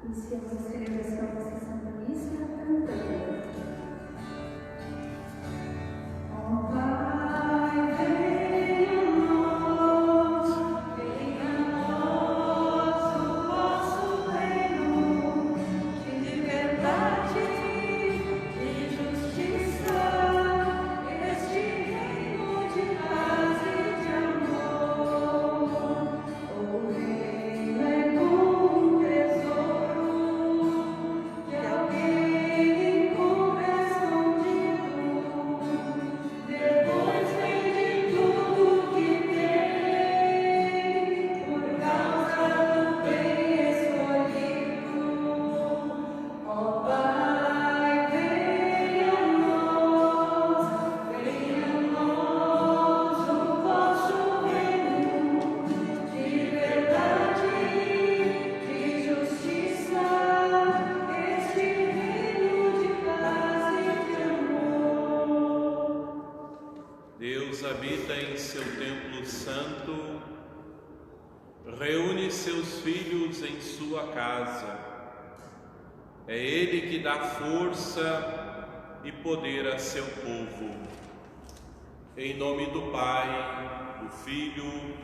Iniciamos a celebração desta Santa Missa cantando. Ó Pai, venha a nós o vosso reino, de verdade e justiça, este reino de paz e de amor. O reino é como um tesouro que alguém encontra escondido, depois vende tudo que tem, por causa do bem escolhido. Ó Pai, venha a nós o vosso reino, de verdade e justiça, este reino de paz e de amor. Deus habita em seu templo santo, reúne seus filhos em sua casa. É Ele que dá força e poder a seu povo. Em nome do Pai, do Filho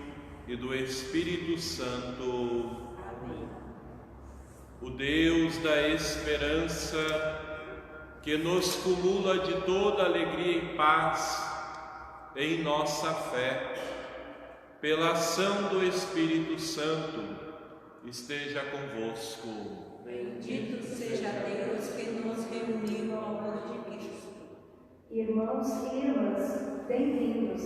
e do Espírito Santo. Amém. O Deus da esperança, que nos cumula de toda alegria e paz em nossa fé, pela ação do Espírito Santo, esteja convosco. Bendito seja Deus que nos reuniu ao amor de Cristo. Irmãos e irmãs, bem-vindos.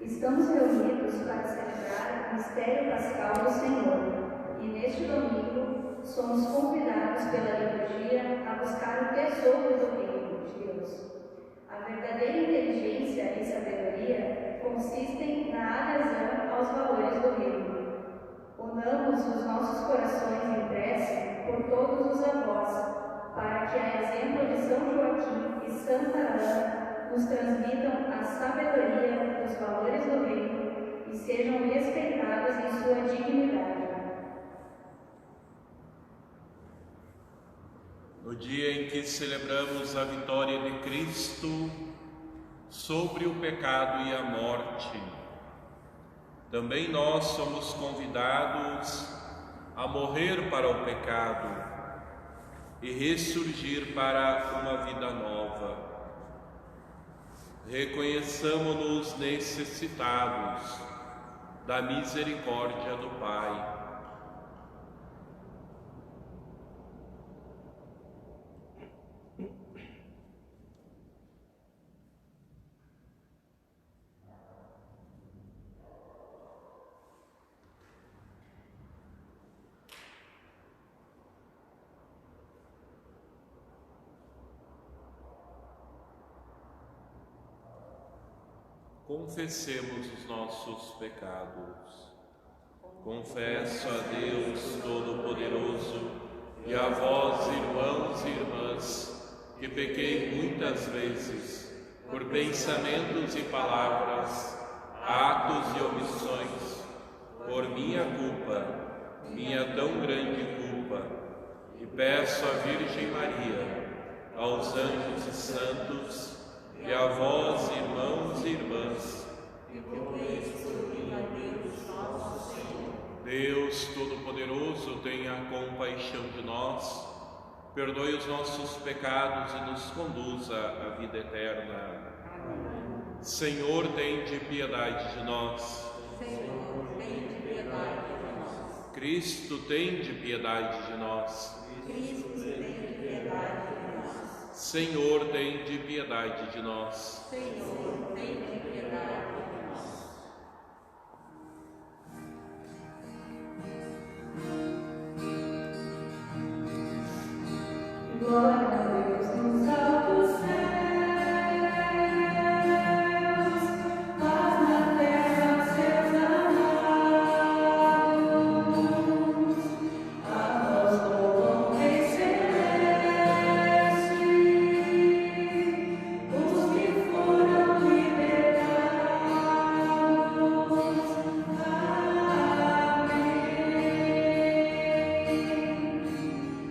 Estamos reunidos para celebrar o mistério pascal do Senhor e neste domingo somos convidados pela liturgia a buscar o tesouro do reino de Deus. A verdadeira inteligência e sabedoria consistem na adesão aos valores do reino. Unamos os nossos corações em prece por todos os avós, para que, a exemplo de São Joaquim e Santa Ana, nos transmitam a sabedoria dos valores do reino e sejam respeitados em sua dignidade. No dia em que celebramos a vitória de Cristo sobre o pecado e a morte, também nós somos convidados a morrer para o pecado e ressurgir para uma vida nova. Reconheçamo-nos necessitados da misericórdia do Pai. Confessemos os nossos pecados. Confesso a Deus Todo-Poderoso e a vós, irmãos e irmãs, que pequei muitas vezes, por pensamentos e palavras, atos e omissões, por minha culpa, minha tão grande culpa, e peço à Virgem Maria, aos anjos e santos, e a vós, irmãos e irmãs, E rogueis por mim a Deus nosso Senhor. Deus Todo-Poderoso, tenha compaixão de nós, perdoe os nossos pecados e nos conduza à vida eterna. Amém. Senhor, tende piedade de nós. Senhor, tende piedade de nós. Cristo, tende piedade de nós. Cristo, tende piedade de nós. Senhor, tende piedade de nós. Senhor, tende piedade de nós. Glória a Deus nos altos céus, paz na terra, seus amados, a vós louvam Rei celeste, os que foram libertados. Amém.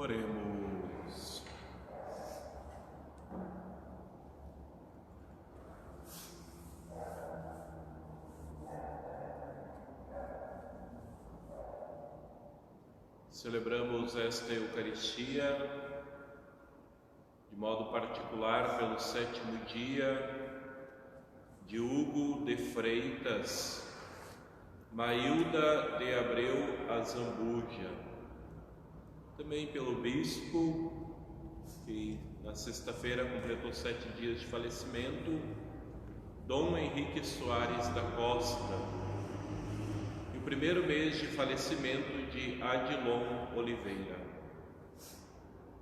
Oremos. Celebramos esta Eucaristia de modo particular pelo 7º dia de Hugo de Freitas, Mailda de Abreu Azambuja, também pelo bispo, que na sexta-feira completou 7 dias de falecimento, Dom Henrique Soares da Costa, e o primeiro mês de falecimento de Adilon Oliveira.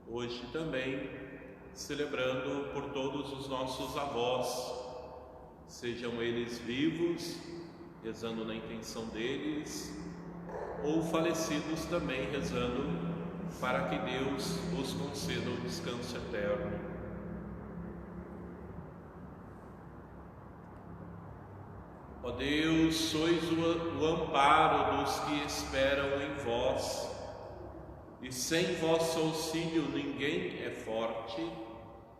Hoje também celebrando por todos os nossos avós, sejam eles vivos, rezando na intenção deles, ou falecidos também rezando para que Deus os conceda o descanso eterno. Ó Deus, sois o amparo dos que esperam em vós, e sem vosso auxílio ninguém é forte,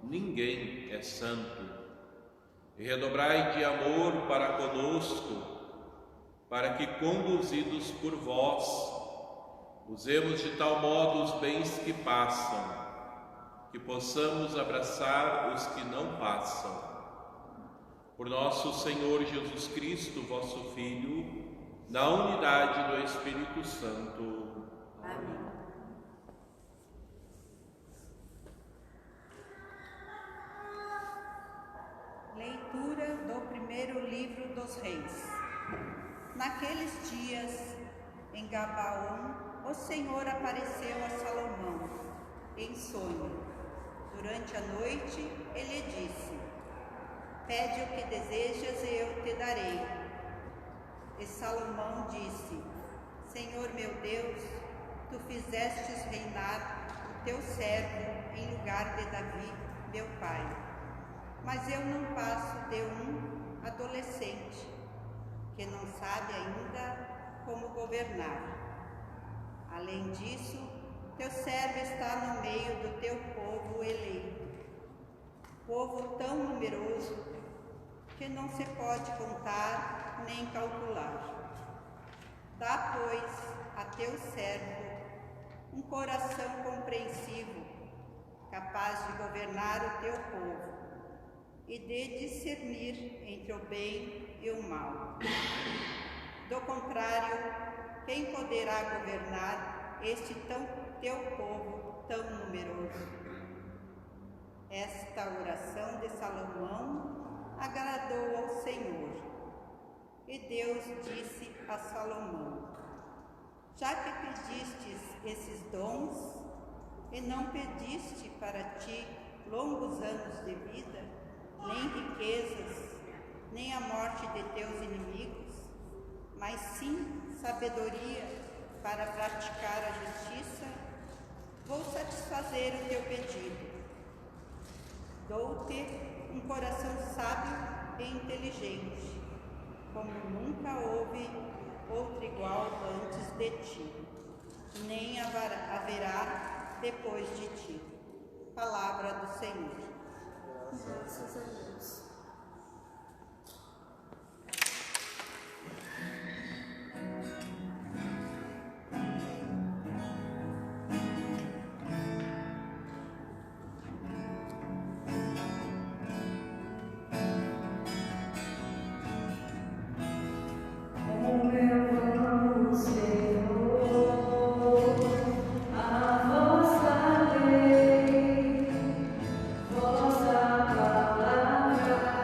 ninguém é santo. E redobrai de amor para conosco, para que, conduzidos por vós, usemos de tal modo os bens que passam, que possamos abraçar os que não passam. Por nosso Senhor Jesus Cristo, vosso Filho, na unidade do Espírito Santo. Amém. Leitura do primeiro livro dos Reis. Naqueles dias, em Gabaon, o Senhor apareceu a Salomão em sonho. Durante a noite, ele disse: Pede o que desejas e eu te darei. E Salomão disse: Senhor meu Deus, tu fizestes reinar o teu servo em lugar de Davi, meu pai. Mas eu não passo de um adolescente, que não sabe ainda como governar. Além disso, teu servo está no meio do teu povo eleito, povo tão numeroso que não se pode contar nem calcular. Dá, pois, a teu servo um coração compreensivo, capaz de governar o teu povo e de discernir entre o bem e o mal. Do contrário, quem poderá governar este teu povo tão numeroso? Esta oração de Salomão agradou ao Senhor. E Deus disse a Salomão: Já que pedistes esses dons, e não pediste para ti longos anos de vida, nem riquezas, nem a morte de teus inimigos, mas sim sabedoria para praticar a justiça, vou satisfazer o teu pedido. Dou-te um coração sábio e inteligente, como nunca houve outro igual antes de ti, nem haverá depois de ti. Palavra do Senhor. Graças a Deus. Vossa palavra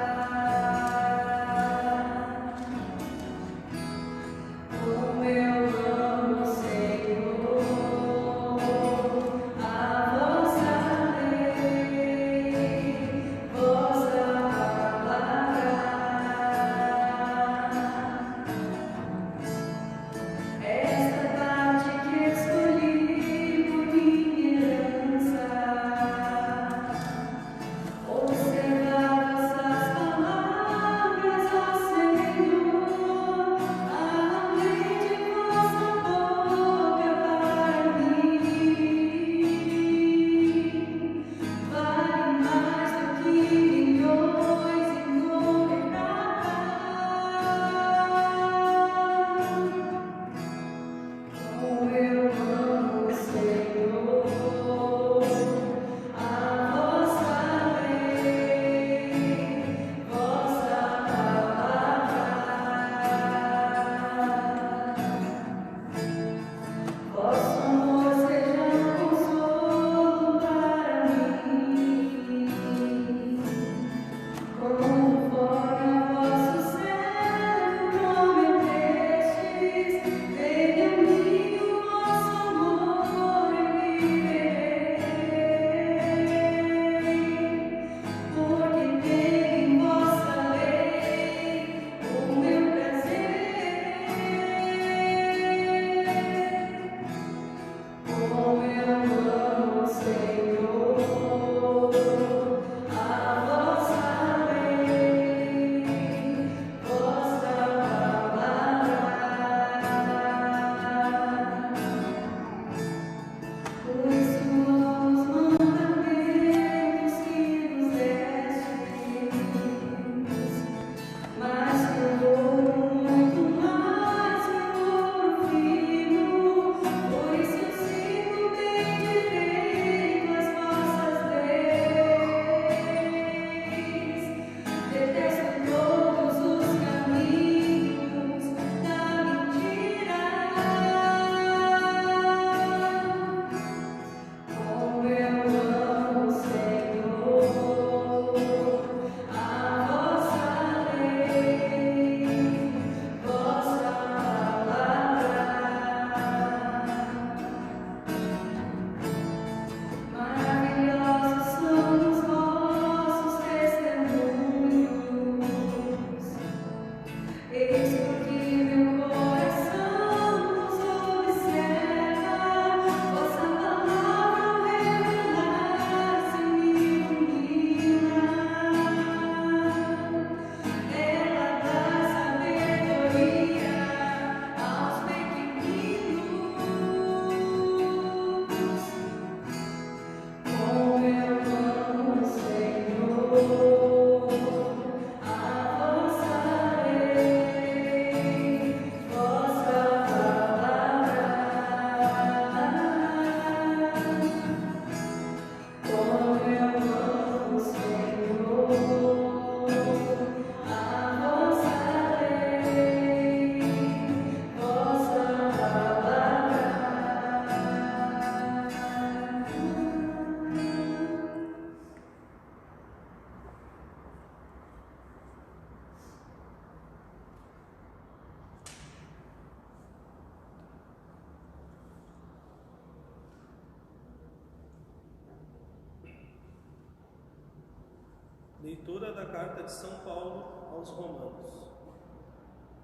Leitura da carta de São Paulo aos Romanos.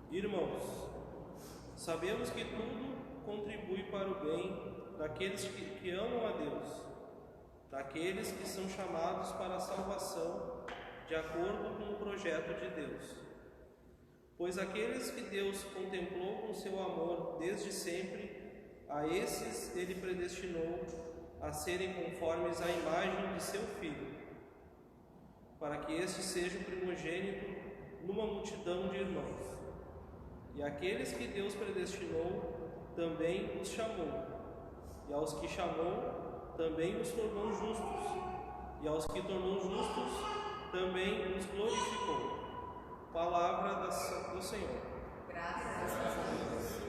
Irmãos, sabemos que tudo contribui para o bem daqueles que amam a Deus, daqueles que são chamados para a salvação de acordo com o projeto de Deus. Pois aqueles que Deus contemplou com seu amor desde sempre, a esses ele predestinou a serem conformes à imagem de seu Filho, para que este seja o primogênito numa multidão de irmãos. E aqueles que Deus predestinou, também os chamou. E aos que chamou, também os tornou justos. E aos que tornou justos, também os glorificou. Palavra do Senhor. Graças a Deus.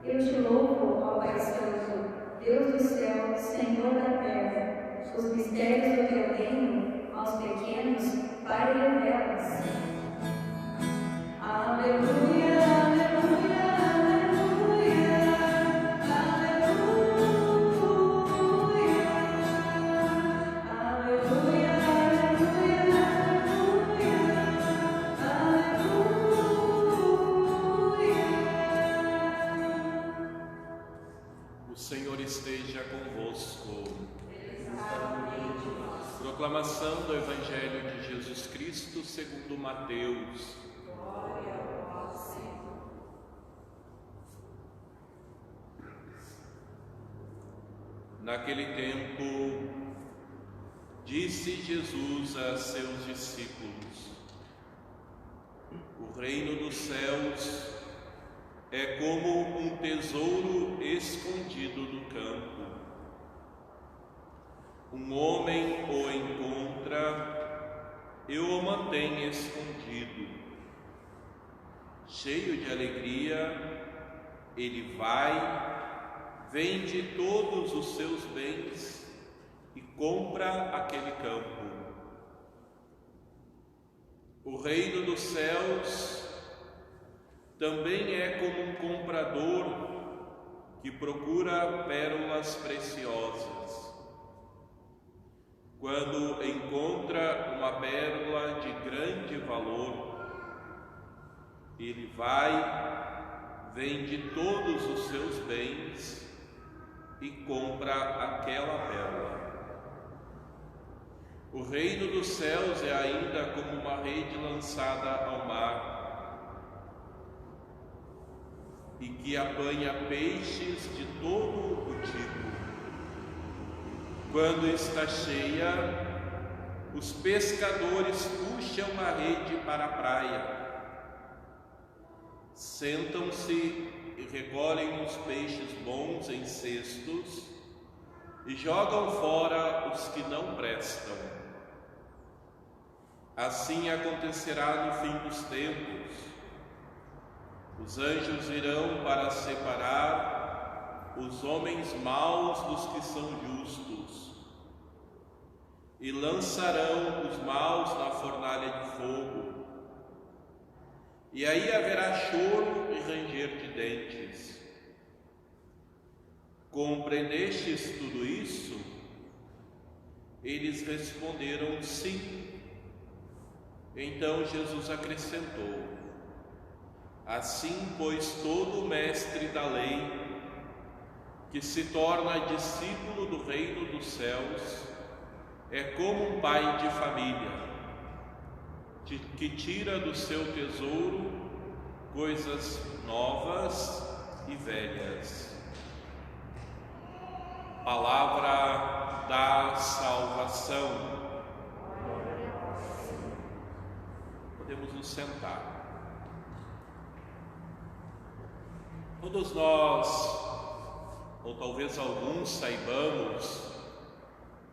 Eu te louvo, ó Pai Santo, Deus do céu, Senhor da terra, os mistérios do teu reino aos pequenos, Pai, revelas. Aleluia, aleluia, aleluia, aleluia, aleluia, O Senhor esteja convosco. Proclamação do Evangelho de Jesus Cristo segundo Mateus. Glória a vós, Senhor. Naquele tempo, disse Jesus a seus discípulos: o reino dos céus é como um tesouro escondido no campo. Um homem o encontra e o mantém escondido. Cheio de alegria, ele vai, vende todos os seus bens e compra aquele campo. O reino dos céus também é como um comprador que procura pérolas preciosas. Quando encontra uma pérola de grande valor, ele vai, vende todos os seus bens e compra aquela pérola. O reino dos céus é ainda como uma rede lançada ao mar e que apanha peixes de todo o tipo. Quando está cheia, os pescadores puxam a rede para a praia, sentam-se e recolhem os peixes bons em cestos e jogam fora os que não prestam. Assim acontecerá no fim dos tempos. Os anjos irão para separar os homens maus dos que são justos e lançarão os maus na fornalha de fogo. E aí haverá choro e ranger de dentes. Compreendestes tudo isso? Eles responderam sim. Então Jesus acrescentou: assim, pois, todo mestre da lei que se torna discípulo do reino dos céus é como um pai de família que tira do seu tesouro coisas novas e velhas. Palavra da salvação. Podemos nos sentar. Todos nós, ou talvez alguns, saibamos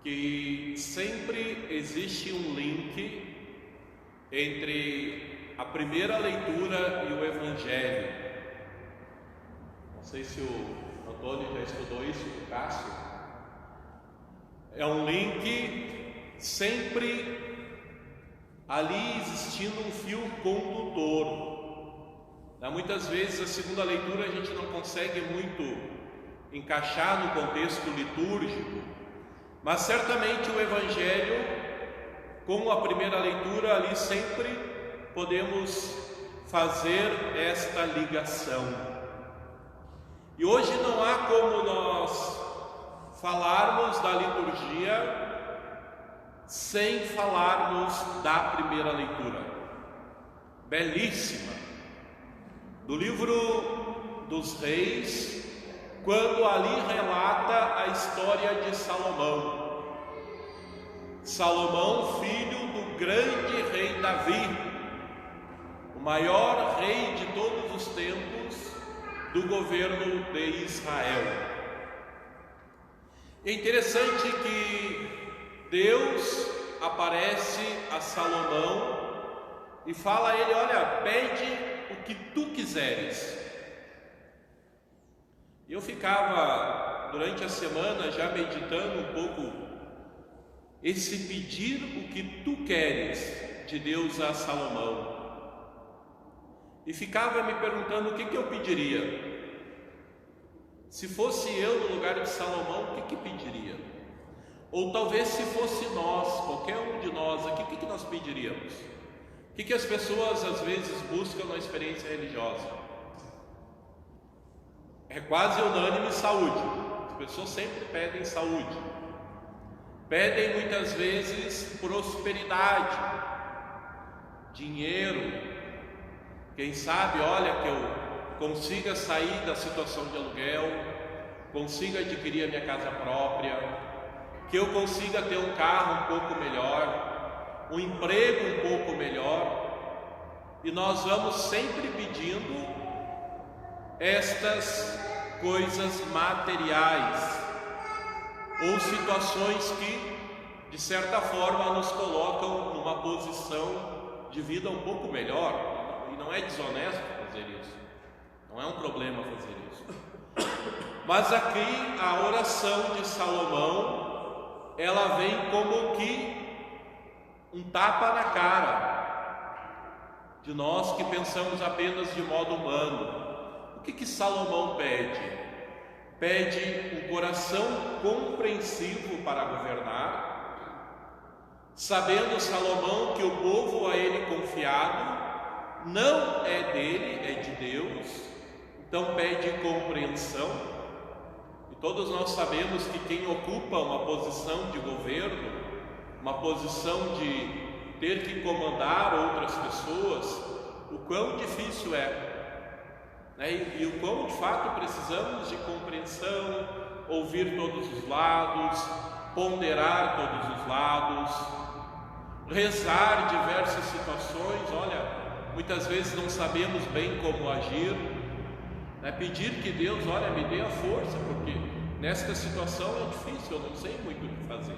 que sempre existe um link entre a primeira leitura e o Evangelho. Não sei se o Antônio já estudou isso do Cássio. É um link sempre ali existindo um fio condutor. Muitas vezes a segunda leitura a gente não consegue muito encaixar no contexto litúrgico, mas certamente o Evangelho, com a primeira leitura ali, sempre podemos fazer esta ligação. E hoje não há como nós falarmos da liturgia sem falarmos da primeira leitura, belíssima, do livro dos Reis, quando ali relata a história de Salomão. Salomão, filho do grande rei Davi, o maior rei de todos os tempos do governo de Israel. É interessante que Deus aparece a Salomão e fala a ele: olha, pede o que tu quiseres. Eu ficava durante a semana já meditando um pouco esse pedir o que tu queres de Deus a Salomão, e ficava me perguntando o que eu pediria. Se fosse eu no lugar de Salomão, o que pediria? Ou talvez se fosse nós, qualquer um de nós aqui, o que nós pediríamos? O que as pessoas às vezes buscam na experiência religiosa? É quase unânime saúde. As pessoas sempre pedem saúde, pedem muitas vezes prosperidade, dinheiro. Quem sabe, olha, que eu consiga sair da situação de aluguel, consiga adquirir a minha casa própria, que eu consiga ter um carro um pouco melhor, um emprego um pouco melhor. E nós vamos sempre pedindo estas coisas materiais, ou situações que de certa forma nos colocam numa posição de vida um pouco melhor. E não é desonesto fazer isso, não é um problema fazer isso. Mas aqui a oração de Salomão, ela vem como que um tapa na cara de nós que pensamos apenas de modo humano. O que Salomão pede? Pede um coração compreensivo para governar, sabendo Salomão que o povo a ele confiado não é dele, é de Deus. Então pede compreensão. E todos nós sabemos que quem ocupa uma posição de governo, uma posição de ter que comandar outras pessoas, o quão difícil é, né? E o quão de fato precisamos de compreensão, ouvir todos os lados, ponderar todos os lados, rezar diversas situações. Olha, muitas vezes não sabemos bem como agir, né? Pedir que Deus, olha, me dê a força, porque nesta situação é difícil, eu não sei muito o que fazer.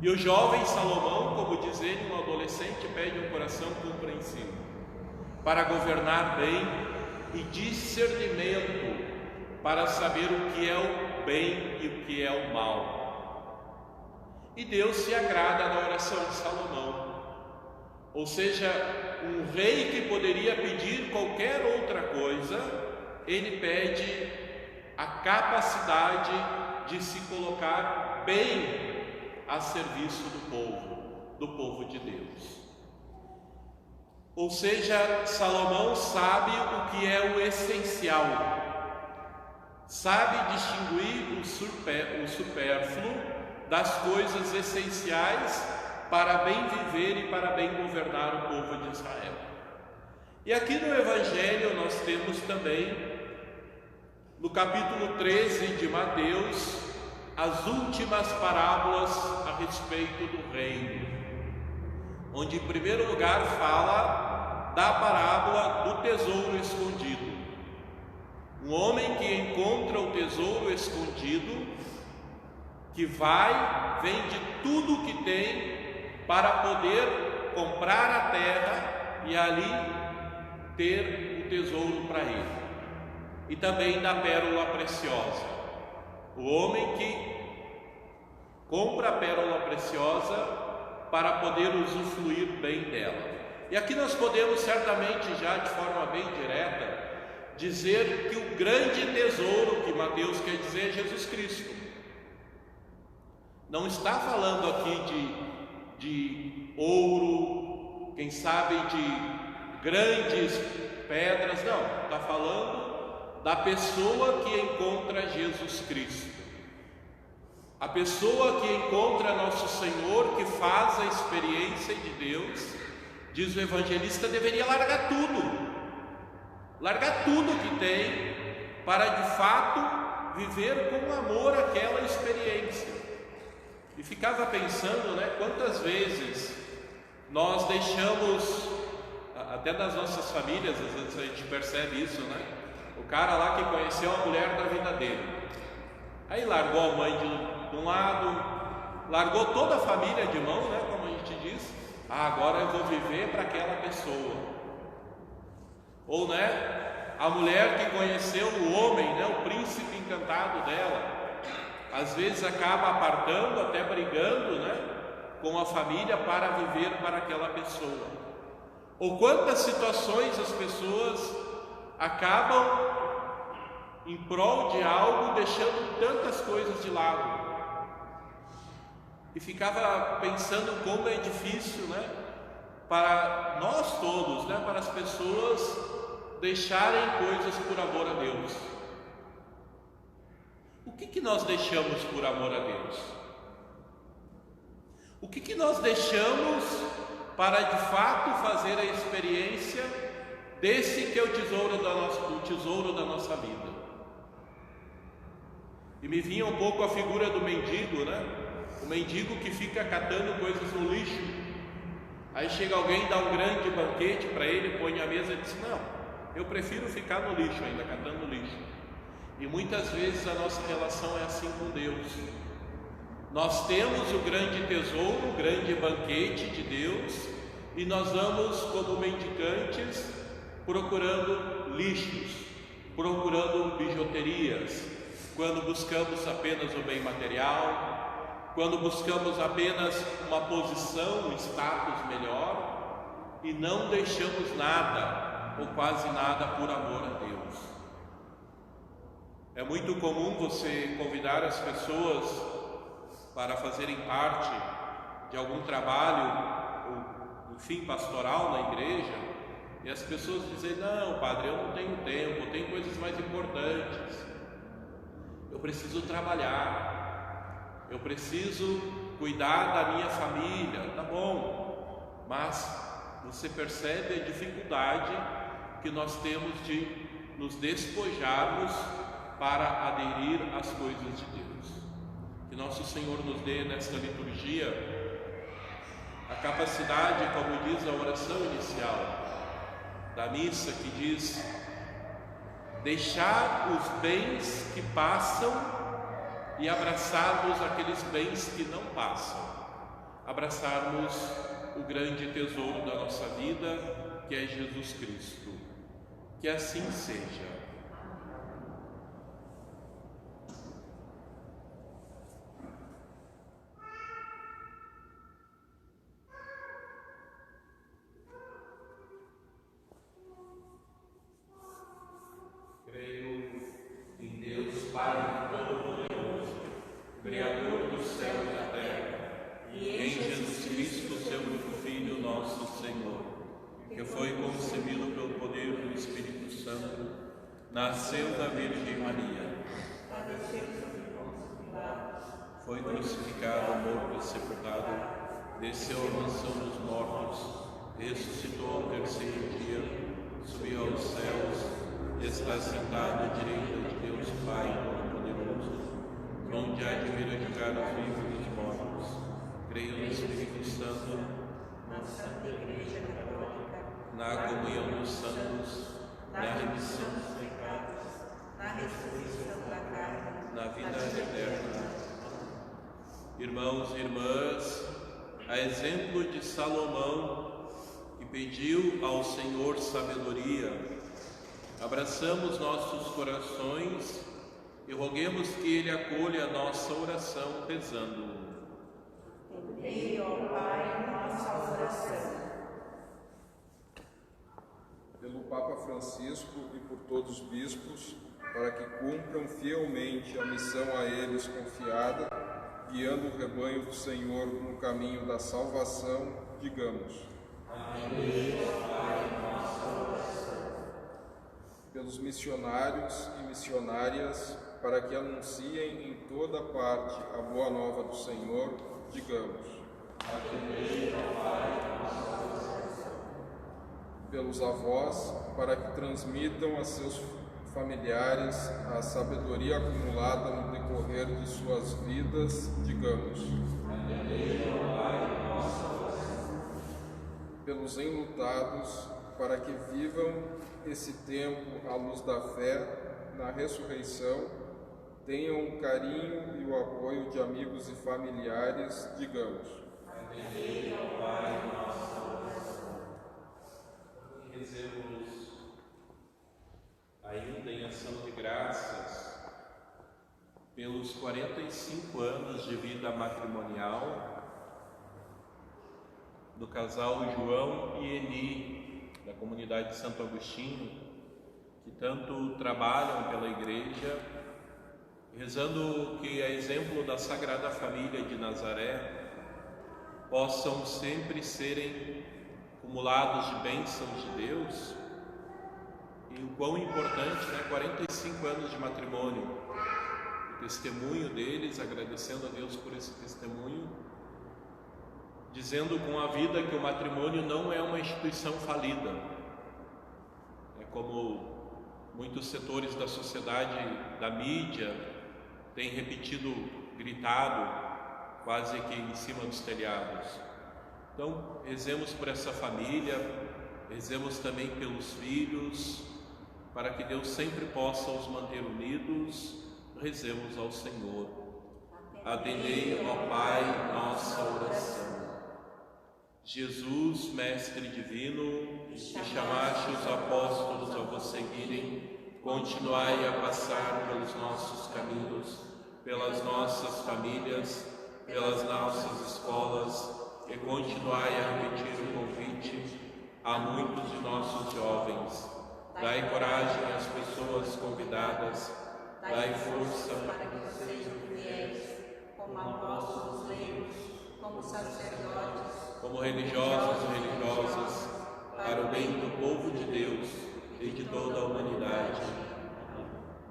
E o jovem Salomão, como diz ele, um adolescente, pede um coração compreensivo para governar bem e discernimento para saber o que é o bem e o que é o mal. E Deus se agrada da oração de Salomão. Ou seja, um rei que poderia pedir qualquer outra coisa, ele pede a capacidade de se colocar bem a serviço do povo de Deus. Ou seja, Salomão sabe o que é o essencial, sabe distinguir o supérfluo das coisas essenciais para bem viver e para bem governar o povo de Israel. E aqui no Evangelho nós temos também, no capítulo 13 de Mateus, as últimas parábolas a respeito do reino, onde em primeiro lugar fala da parábola do tesouro escondido. Um homem que encontra o tesouro escondido, que vende tudo o que tem para poder comprar a terra e ali ter o tesouro para ele. E também da pérola preciosa. O homem que compra a pérola preciosa para poder usufruir bem dela. E aqui nós podemos certamente já de forma bem direta dizer que o grande tesouro que Mateus quer dizer é Jesus Cristo. Não está falando aqui de ouro, quem sabe de grandes pedras, não, está falando da pessoa que encontra Jesus Cristo. A pessoa que encontra Nosso Senhor, que faz a experiência de Deus, diz o evangelista, deveria largar tudo que tem, para de fato viver com amor aquela experiência. E ficava pensando, quantas vezes nós deixamos, até nas nossas famílias, às vezes a gente percebe isso, o cara lá que conheceu a mulher da vida dele, aí largou a mãe de um lado, largou toda a família de mão, como a gente diz, agora eu vou viver para aquela pessoa. Ou a mulher que conheceu o homem, o príncipe encantado dela, às vezes acaba apartando, até brigando, com a família para viver para aquela pessoa. Ou quantas situações as pessoas acabam em prol de algo, deixando tantas coisas de lado. E ficava pensando como é difícil, para nós todos, para as pessoas deixarem coisas por amor a Deus. O que nós deixamos por amor a Deus? O que nós deixamos para de fato fazer a experiência desse que é o tesouro da nossa vida? E me vinha um pouco a figura do mendigo, o mendigo que fica catando coisas no lixo. Aí chega alguém, dá um grande banquete para ele, põe a mesa e diz: não, eu prefiro ficar no lixo ainda, catando lixo. E muitas vezes a nossa relação é assim com Deus. Nós temos o grande tesouro, o grande banquete de Deus, e nós vamos como mendigantes procurando lixos, procurando bijuterias, quando buscamos apenas o bem material, quando buscamos apenas uma posição, um status melhor, e não deixamos nada ou quase nada por amor a Deus. É muito comum você convidar as pessoas para fazerem parte de algum trabalho, enfim, pastoral na igreja, e as pessoas dizem: não, padre, eu não tenho tempo, eu tenho coisas mais importantes, eu preciso trabalhar, eu preciso cuidar da minha família. Tá bom, mas você percebe a dificuldade que nós temos de nos despojarmos para aderir às coisas de Deus. Que Nosso Senhor nos dê nesta liturgia a capacidade, como diz a oração inicial da missa, que diz: deixar os bens que passam e abraçarmos aqueles bens que não passam, abraçarmos o grande tesouro da nossa vida, que é Jesus Cristo. Que assim seja. Criador do céu e da terra, e em Jesus Cristo, seu único Filho, nosso Senhor, que foi concebido pelo poder do Espírito Santo, nasceu da Virgem Maria, foi crucificado, morto e sepultado, desceu à mansão dos mortos, ressuscitou ao terceiro dia, subiu aos céus, e está sentado à direita de Deus Pai Todo-Poderoso, onde há de vir a julgar os vivos e os mortos. Creio no Espírito Santo, na Santa Igreja Católica, na comunhão dos santos, na remissão dos pecados, na ressurreição da carne, na vida eterna. Irmãos e irmãs, a exemplo de Salomão, e pediu ao Senhor sabedoria, abraçamos nossos corações e roguemos que Ele acolha a nossa oração rezando. Entendei, ó Pai, nossa oração. Pelo Papa Francisco e por todos os bispos, para que cumpram fielmente a missão a eles confiada, guiando o rebanho do Senhor no caminho da salvação, digamos. Entendei, ó Pai, nossa oração. Pelos missionários e missionárias, para que anunciem em toda parte a boa nova do Senhor, digamos. Entendei, ó Pai, nossa oração. Pelos avós, para que transmitam a seus familiares a sabedoria acumulada no decorrer de suas vidas, digamos. Entendei, ó Pai, nossa oração. Pelos enlutados, para que vivam esse tempo à luz da fé, na ressurreição, tenham o carinho e o apoio de amigos e familiares, digamos. Entendei, ó Pai, nossa oração. Rezemos ainda em ação de graças pelos 45 anos de vida matrimonial do casal João e Eni, da comunidade de Santo Agostinho, que tanto trabalham pela igreja, rezando que, a exemplo da Sagrada Família de Nazaré, possam sempre serem acumulados de bênçãos de Deus. E o quão importante, 45 anos de matrimônio, o testemunho deles, agradecendo a Deus por esse testemunho, dizendo com a vida que o matrimônio não é uma instituição falida. É como muitos setores da sociedade, da mídia, têm repetido, gritado, quase que em cima dos telhados. Então, rezemos por essa família, rezemos também pelos filhos, para que Deus sempre possa os manter unidos. Rezemos ao Senhor. Atendei, ó Pai, nossa oração. Jesus, Mestre Divino, que chamaste os apóstolos a vos seguirem, continuai a passar pelos nossos caminhos, pelas nossas famílias, pelas nossas escolas, e continuai a repetir o convite a muitos de nossos jovens. Dai coragem às pessoas convidadas, dai força para que sejam fiéis, como apóstolos leigos, como sacerdotes, como religiosos e religiosas, para o bem do povo de Deus e de toda a humanidade.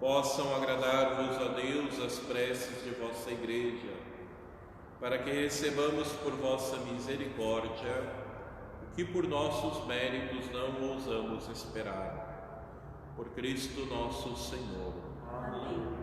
Possam agradar-vos a Deus as preces de vossa Igreja, para que recebamos por vossa misericórdia o que por nossos méritos não ousamos esperar. Por Cristo nosso Senhor. Amém.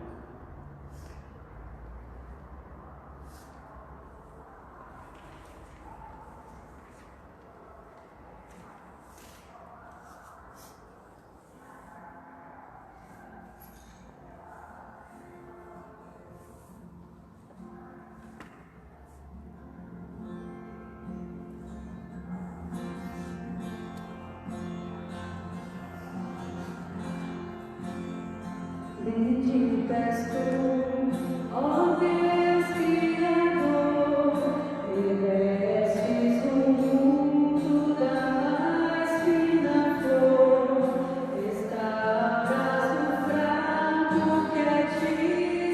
Bendito és tu, ó Deus Criador, que vestes o mundo da mais fina flor, restauras o fraco que a ti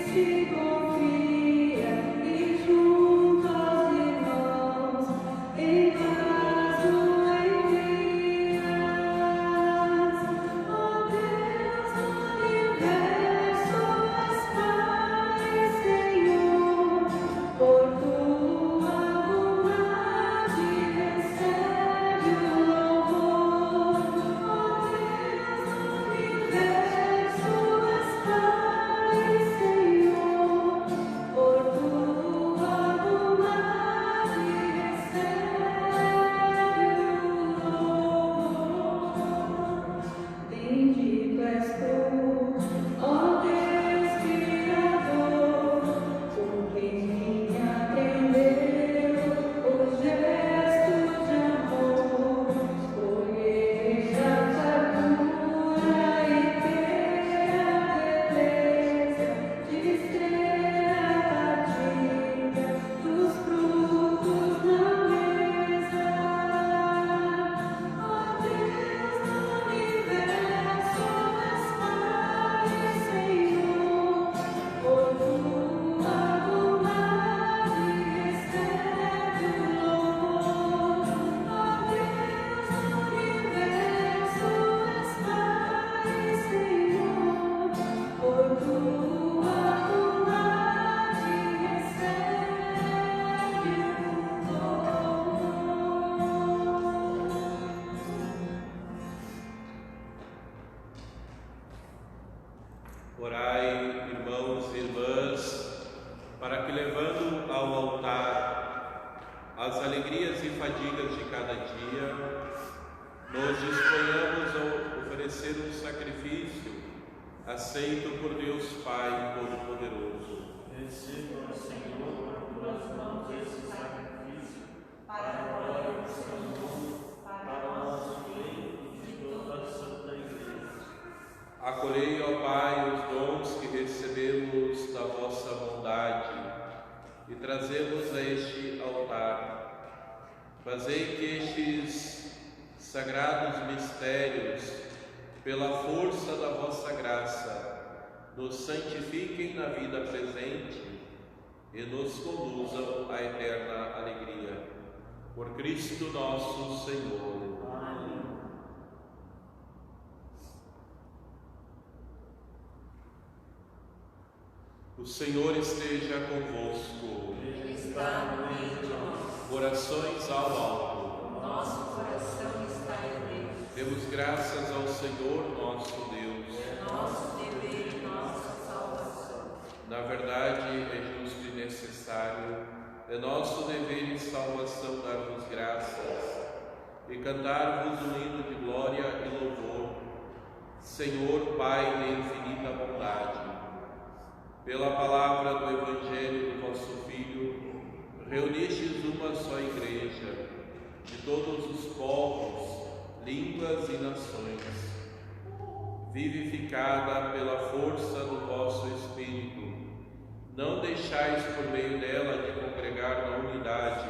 se confia, e junto aos irmãos em paz o envias. Ó Deus do universo, és Pai. Orai, irmãos e irmãs, para que, levando ao altar as alegrias e fadigas de cada dia, nos disponhamos a oferecer um sacrifício aceito por Deus Pai Todo-Poderoso. Receba, Senhor, por tuas mãos esse sacrifício, para a glória do seu nome, para o nosso bem e de toda a Santa Igreja. Acolhei, ó Pai, os dons que recebemos da vossa bondade e trazemos a este altar. Fazei que estes sagrados mistérios, pela força da vossa graça, nos santifiquem na vida presente e nos conduzam à eterna alegria. Por Cristo nosso Senhor. Amém. O Senhor esteja convosco. Ele está no meio de nós. Orações ao alto. Nosso coração está em Deus. Demos graças ao Senhor nosso Deus. É nosso dever e nossa salvação. Na verdade, é justo e necessário, é nosso dever e salvação dar-vos graças e cantar-vos um hino de glória e louvor, Senhor Pai de infinita bondade. Pela palavra do Evangelho do vosso Filho, reunistes uma só igreja, de todos os povos, línguas e nações, vivificada pela força do vosso Espírito. Não deixais por meio dela de congregar na unidade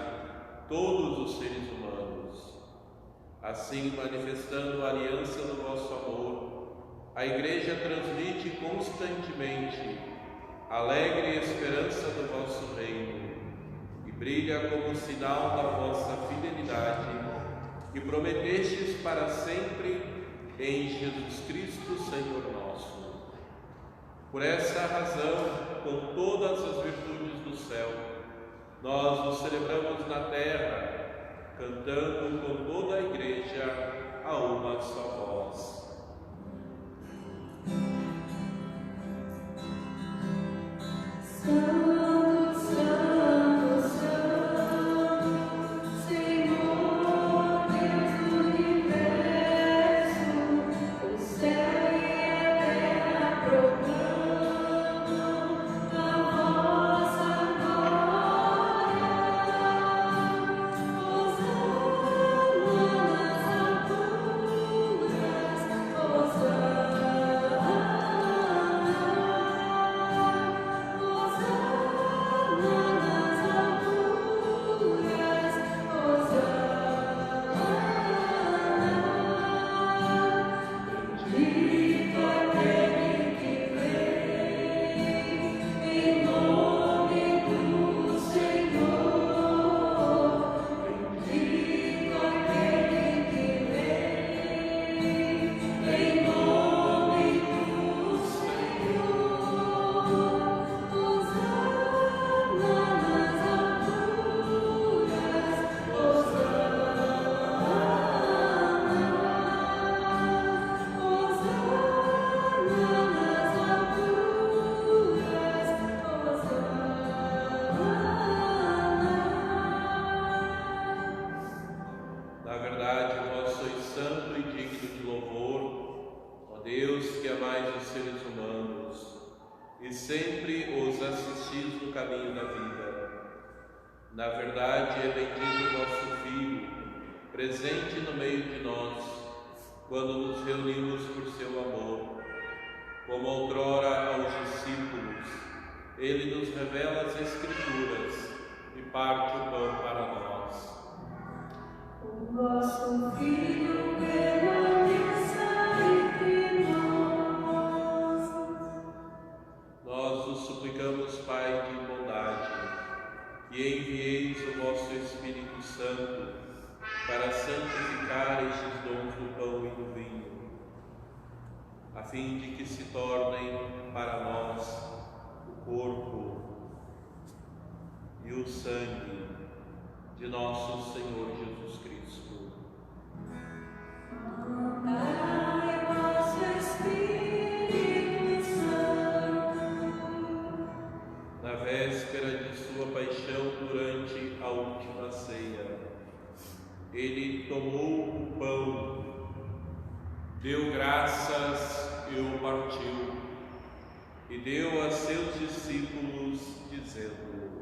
todos os seres humanos. Assim, manifestando a aliança do vosso amor, a Igreja transmite constantemente alegre esperança do vosso reino e brilha como sinal da vossa fidelidade que prometestes para sempre em Jesus Cristo, Senhor nosso. Por essa razão, com todas as virtudes do céu, nós nos celebramos na terra, cantando com toda a Igreja a uma só voz. Santo, Santo, Santo, Senhor Deus do universo, o céu e a terra proclamam a vossa glória. Hosana nas alturas, Hosana. Na verdade, vós sois santo e digno de louvor, ó Deus, que amais os seres humanos e sempre os assistis no caminho da vida. Na verdade, é bendito o vosso Filho, presente no meio de nós, quando nos reunimos por seu amor. Como outrora aos discípulos, ele nos revela as Escrituras e parte o pão para nós. O vosso Filho permaneça entre nós. Nós vos suplicamos, Pai de bondade, que envieis o vosso Espírito Santo para santificar estes dons do pão e do vinho, a fim de que se tornem para nós o corpo e o sangue de nosso Senhor Jesus Cristo. Dai vosso Espírito Santo. tomou o pão, deu graças e o partiu, e deu a seus discípulos, dizendo: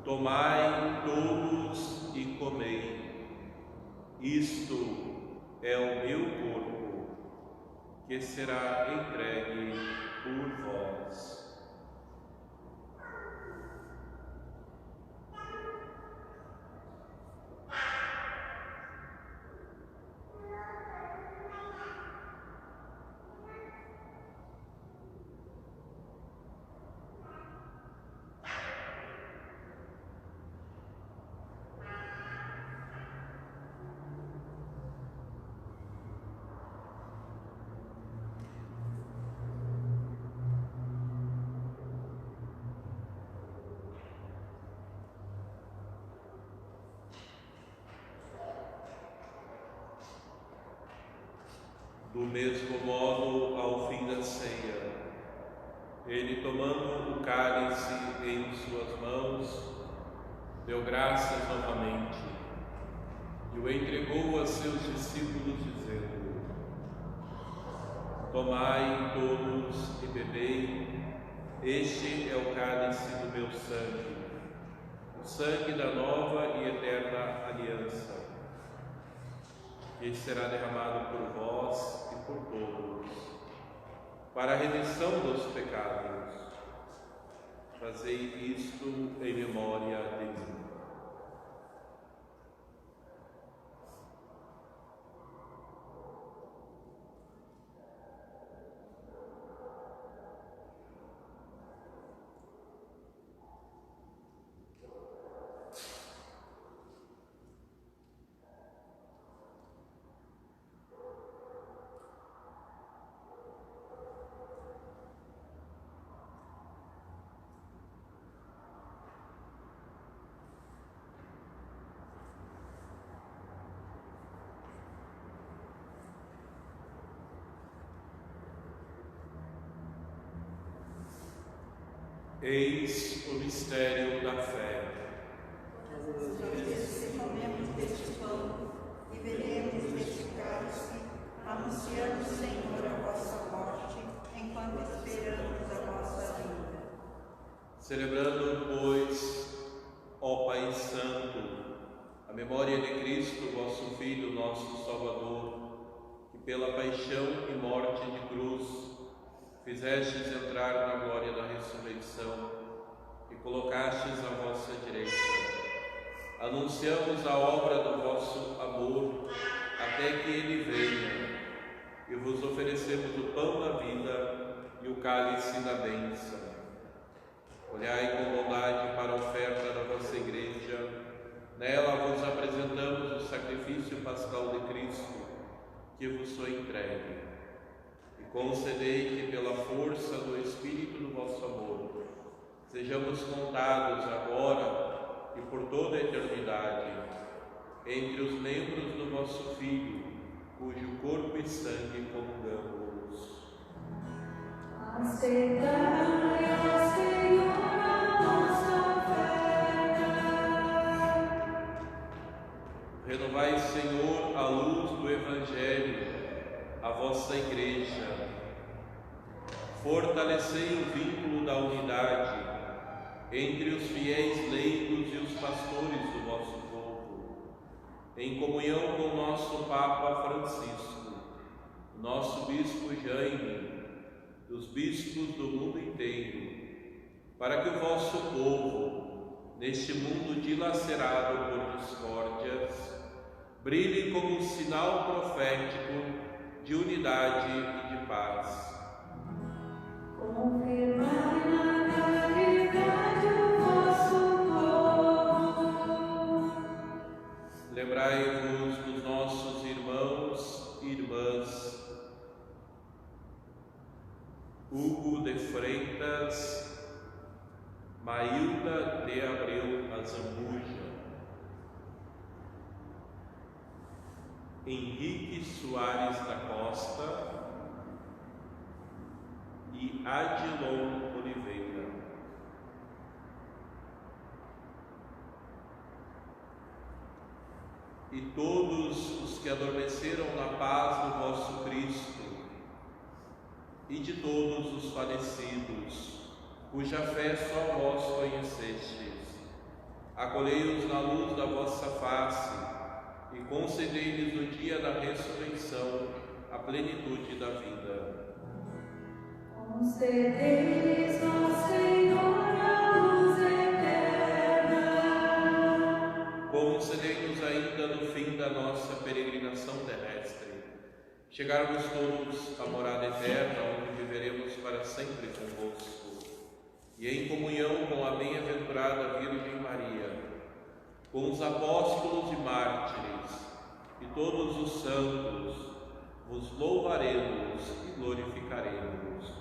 Tomai todos e comei, isto é o meu corpo, que será entregue por vós. Do mesmo modo, ao fim da ceia, ele, tomando o cálice em suas mãos, deu graças novamente e o entregou a seus discípulos, dizendo: Tomai todos e bebei, este é o cálice do meu sangue, o sangue da nova e eterna aliança, que será derramado por vós e por todos, para a remissão dos pecados. Fazei isto em memória de mim. Eis o mistério da fé. Se comemos deste pão e bebemos deste cálice, anunciamos, Senhor, a vossa morte, enquanto esperamos a vossa vinda. Celebrando, pois, ó Pai Santo, a memória de Cristo, vosso Filho, nosso Salvador, que pela paixão e morte de cruz fizestes entrar na glória da ressurreição e colocastes à vossa direita. Anunciamos a obra do vosso amor até que ele venha, e vos oferecemos o pão da vida e o cálice da bênção. Olhai com bondade para a oferta da vossa Igreja, nela vos apresentamos o sacrifício pascal de Cristo, que vos foi entregue. Concedei que, pela força do Espírito do vosso amor, sejamos contados agora e por toda a eternidade entre os membros do vosso Filho, cujo corpo e sangue comungamos. Aceitai, ó Senhor, a nossa oferta. Renovai, Senhor, a luz do Evangelho, a vossa Igreja. Fortalecei o vínculo da unidade entre os fiéis leigos e os pastores do vosso povo, em comunhão com o nosso Papa Francisco, nosso Bispo Jaime, dos bispos do mundo inteiro, para que o vosso povo, neste mundo dilacerado por discórdias, brilhe como um sinal profético de unidade e de paz. Confirmai na caridade o vosso povo. Lembrai-vos dos nossos irmãos e irmãs Hugo de Freitas, Mailda de Abreu Azambuja, Henrique Soares da Costa e Adilon Oliveira. e todos os que adormeceram na paz do vosso Cristo, e de todos os falecidos, cuja fé só vós conhecestes. Acolhei-os na luz da vossa face e concedei-lhes no dia da ressurreição a plenitude da vida. Concedei-lhes, ó Senhor, a luz eterna. Concedei-nos ainda no fim da nossa peregrinação terrestre chegarmos todos à morada eterna, onde viveremos para sempre convosco, e em comunhão com a bem-aventurada Virgem Maria, com os apóstolos e mártires e todos os santos, vos louvaremos e glorificaremos.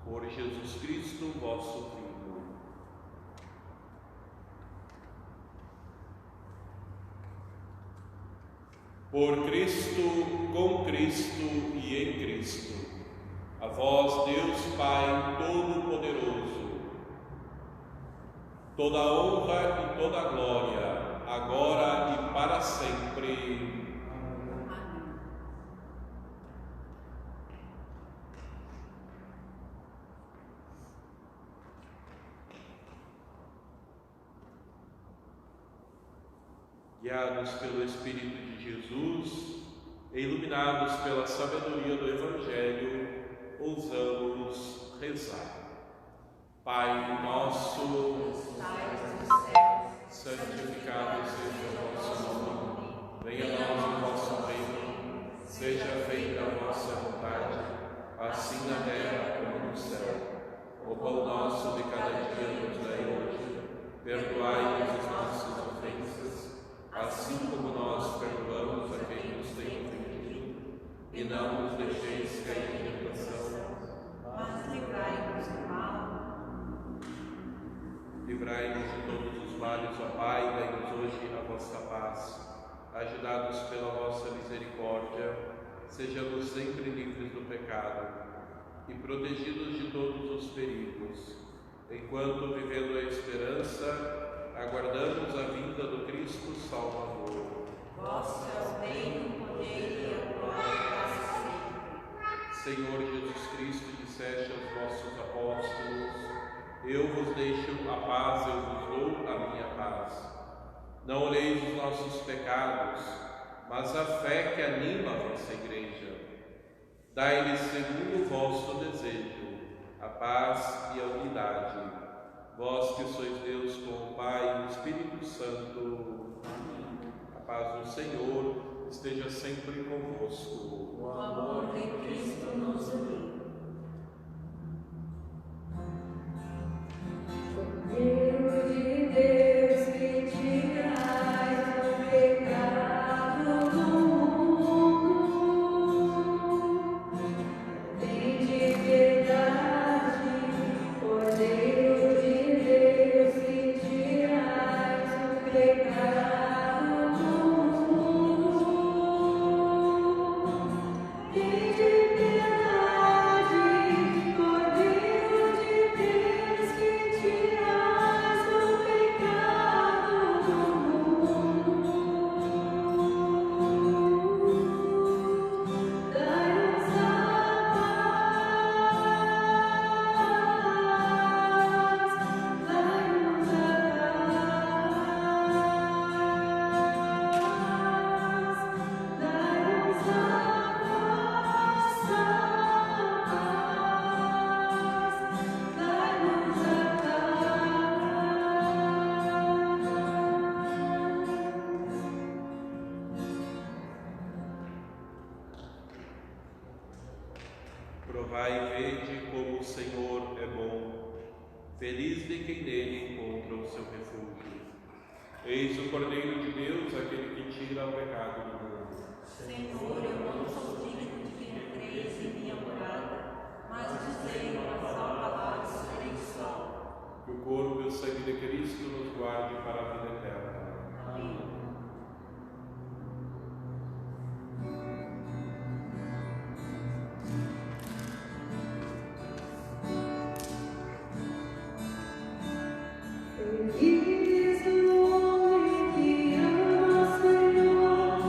Por Jesus Cristo, vosso Filho. Por Cristo, com Cristo e em Cristo, a vós, Deus Pai Todo-Poderoso, toda honra e toda glória, agora e para sempre. Guiados pelo Espírito de Jesus e iluminados pela sabedoria do Evangelho, ousamos rezar. Pai nosso, santificado seja o vosso nome, venha a nós o vosso reino, seja feita a vossa vontade, assim na terra como no céu. O pão nosso de cada dia nos dai hoje, perdoai-nos as nossas ofensas, assim como nós perdoamos a quem nos tem ofendido, e não nos deixeis cair em tentação, mas livrai-nos do mal. Livrai-nos de todos os males, ó Pai, dai-nos hoje a vossa paz. Ajudados pela vossa misericórdia, sejamos sempre livres do pecado e protegidos de todos os perigos, enquanto, vivendo a esperança, aguardamos a vinda do Cristo Salvador. Vosso é o reino, o poder e a glória para sempre. Senhor Jesus Cristo, disseste aos vossos apóstolos: eu vos deixo a paz, eu vos dou a minha paz. Não olheis os nossos pecados, mas a fé que anima a vossa Igreja. Dai-lhes segundo o vosso desejo, a paz e a unidade. Vós que sois Deus com o Pai e o Espírito Santo. A paz do Senhor esteja sempre convosco. O amor de Cristo nos uniu. Cordeiro de Deus, que tirais o pecado do mundo, tende piedade. Cordeiro de Deus, que tirais o pecado do mundo, tende piedade. Cordeiro de Deus, que tirais o pecado do mundo, dai-nos a paz, dai-nos a Provai e vede como o Senhor é bom, feliz de quem nele encontra o seu refúgio. Eis o Cordeiro de Deus, aquele que tira o pecado do mundo. Senhor, eu não sou digno de que entreis em minha morada, mas dizei uma só palavra e serei salvo. Que o corpo e o sangue de Cristo nos guarde para a vida eterna. Amém. Feliz o homem que ama o Senhor,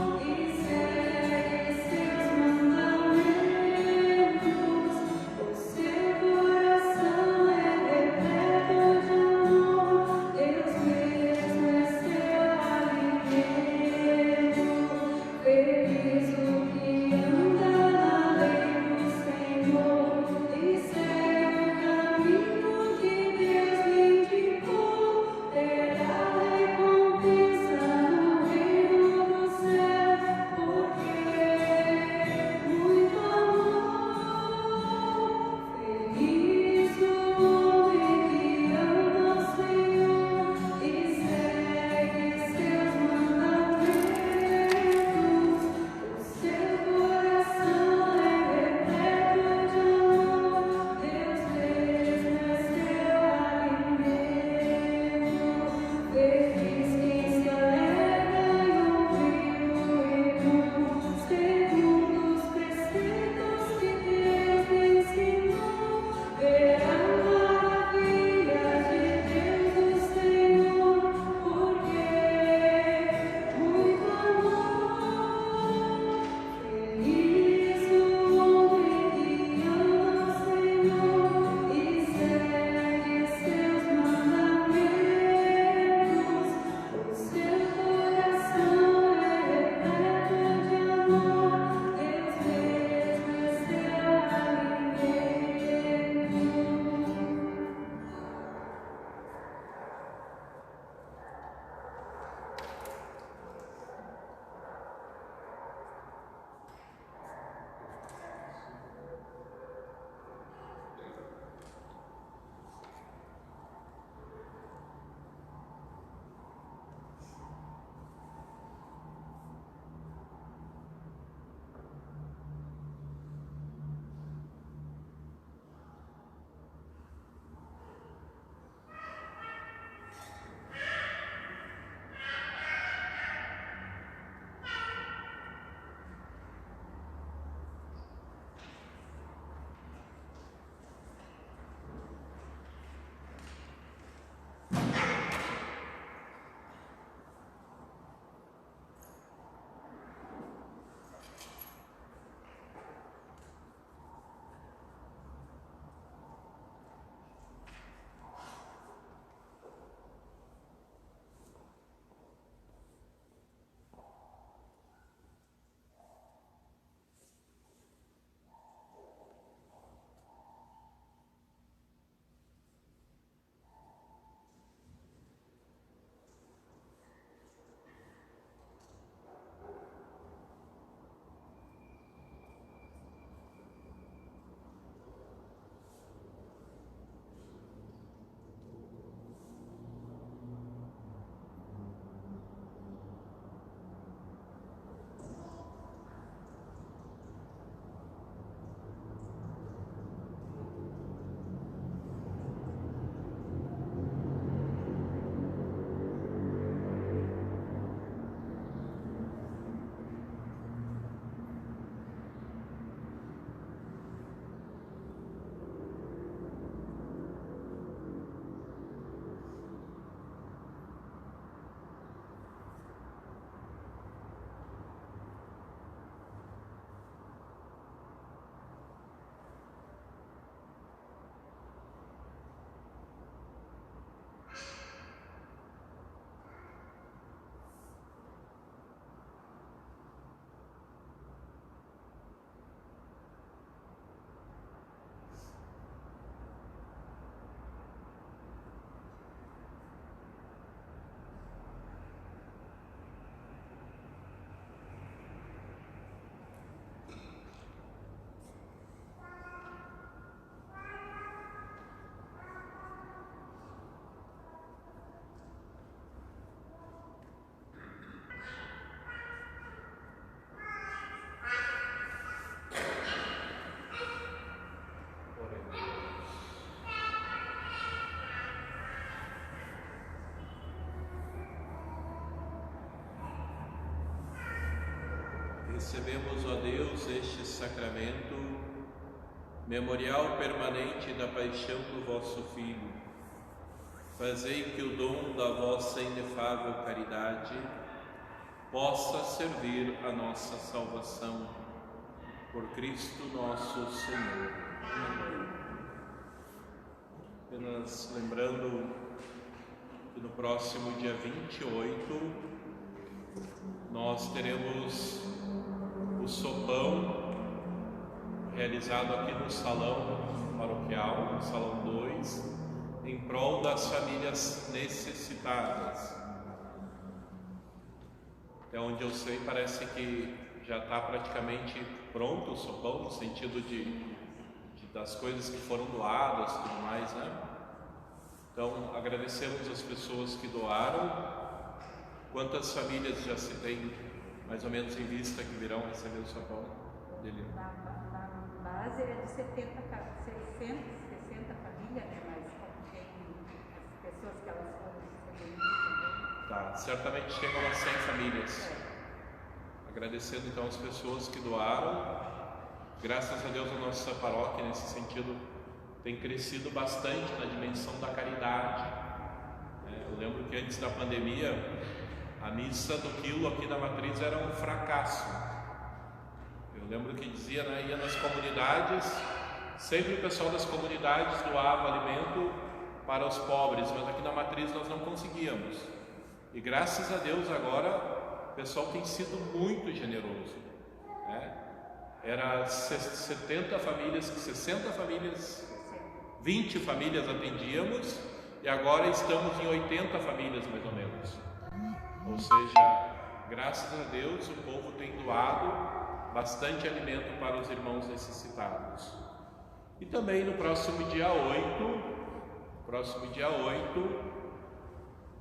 Recebemos, ó Deus, este sacramento, memorial permanente da paixão do vosso Filho. Fazei que o dom da vossa inefável caridade possa servir a nossa salvação. Por Cristo nosso Senhor. Amém. Apenas lembrando que no próximo dia 28 nós teremos o sopão realizado aqui no salão paroquial, no salão 2, em prol das famílias necessitadas. Até onde eu sei, parece que já está praticamente pronto o sopão, no sentido das coisas que foram doadas e tudo mais, né? Então, agradecemos as pessoas que doaram. Quantas famílias já se tem mais ou menos em vista que virão receber o sopão dele? Na base é de 60 famílias, né? Mas como tem as pessoas que elas foram receber também. Tá, certamente chegam a 100 famílias. Agradecendo então as pessoas que doaram. Graças a Deus a nossa paróquia nesse sentido tem crescido bastante na dimensão da caridade. Eu lembro que antes da pandemia a missa do quilo aqui na Matriz era um fracasso. Eu lembro que dizia, né, ia nas comunidades, sempre o pessoal das comunidades doava alimento para os pobres, mas aqui na Matriz nós não conseguíamos. E graças a Deus agora o pessoal tem sido muito generoso, né? Era 70 famílias, 60 famílias, 20 famílias atendíamos e agora estamos em 80 famílias mais ou menos. Ou seja, graças a Deus o povo tem doado bastante alimento para os irmãos necessitados. E também no próximo dia 8,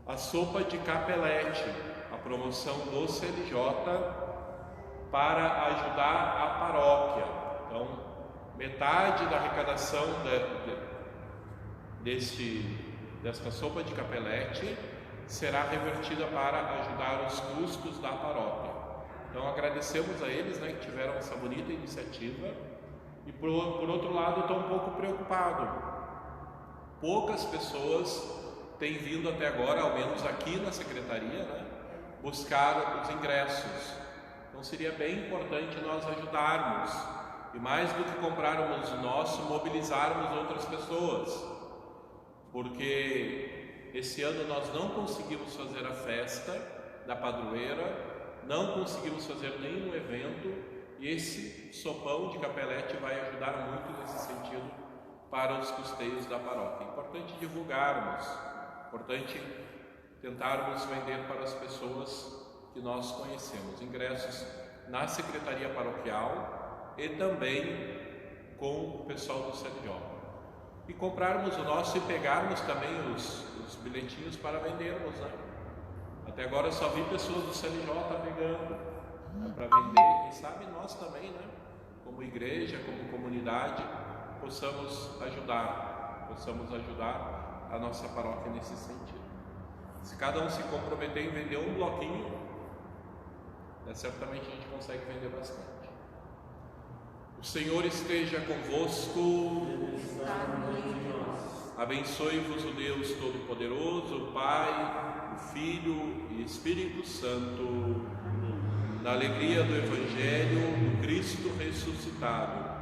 a sopa de capelete, a promoção do CLJ para ajudar a paróquia. Então, metade da arrecadação desta sopa de capelete será revertida para ajudar os custos da paróquia. Então, agradecemos a eles, né, que tiveram essa bonita iniciativa. E por outro lado, estou um pouco preocupado. Poucas pessoas têm vindo até agora, ao menos aqui na secretaria, né, buscar os ingressos. Então seria bem importante nós ajudarmos e, mais do que comprarmos o nosso, mobilizarmos outras pessoas, porque esse ano nós não conseguimos fazer a festa da padroeira, não conseguimos fazer nenhum evento, e esse sopão de capelete vai ajudar muito nesse sentido para os custeios da paróquia. É importante divulgarmos, é importante tentarmos vender para as pessoas que nós conhecemos, ingressos na secretaria paroquial e também com o pessoal do CLJ. E comprarmos o nosso e pegarmos também os bilhetinhos para vendermos, né? Até agora só vi pessoas do CLJ pegando para vender, e sabe, nós também, né? Como igreja, como comunidade, possamos ajudar a nossa paróquia nesse sentido. Se cada um se comprometer em vender um bloquinho, certamente a gente consegue vender bastante. O Senhor esteja convosco. Abençoe-vos o Deus Todo-Poderoso, o Pai, o Filho e Espírito Santo. Na alegria do Evangelho do Cristo ressuscitado.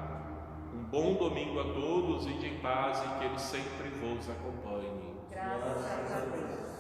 Um bom domingo a todos e de paz, e que Ele sempre vos acompanhe. Graças a Deus.